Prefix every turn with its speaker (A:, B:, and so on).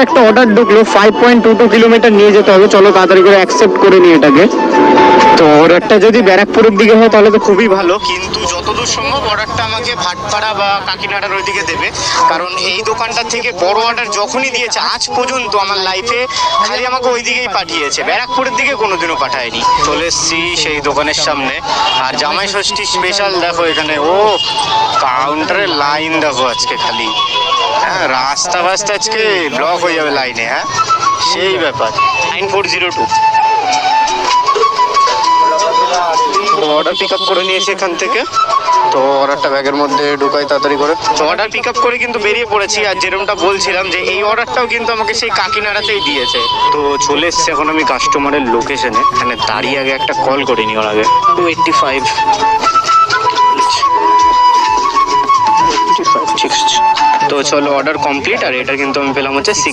A: একটা অর্ডার ঢুকলো, 5.22 কিলোমিটার নিয়ে যেতে হবে। চলো তাড়াতাড়ি করে অ্যাকসেপ্ট করে নিই এটাকে। তো অর্ডারটা যদি ব্যারাকপুরের দিকে হয় তাহলে তো খুবই ভালো, কিন্তু যতদূর সম্ভব অর্ডারটা আমাকে ভাটপাড়া বা কাকিনাড়ার ওই দিকে দেবে, কারণ এই দোকানটা থেকে বড় অর্ডার যখনই দিয়েছে আজ পর্যন্ত আমার লাইফে খালি আমাকে ওই দিকেই পাঠিয়েছে, ব্যারাকপুরের দিকে কোনোদিনও পাঠায়নি। চলে এসছি সেই দোকানের সামনে, আর জামাই ষষ্ঠী স্পেশাল দেখো এখানে, ও কাউন্টারের লাইন দেখো আজকে খালি, হ্যাঁ রাস্তা ফাস্তা আজকে ব্লক হয়ে যাবে লাইনে, হ্যাঁ সেই ব্যাপার। 9402 অর্ডার পিক আপ করে নিয়েছি এখান থেকে। তো অর্ডারটা ব্যাগের মধ্যে ঢুকাই তাড়াতাড়ি করে। তো অর্ডার পিক আপ করে কিন্তু বেরিয়ে পড়েছি, আর যেরকমটা বলছিলাম যে এই অর্ডারটাও কিন্তু আমাকে সেই কাকিনাড়াতেই দিয়েছে। তো চলে এসছে এখন আমি কাস্টমারের লোকেশনে, এখানে দাঁড়িয়ে আগে একটা কল করে নি ওর আগে। 285 ঠিক আছে। তো চলো অর্ডার কমপ্লিট, আর এটা কিন্তু আমি পেলাম হচ্ছে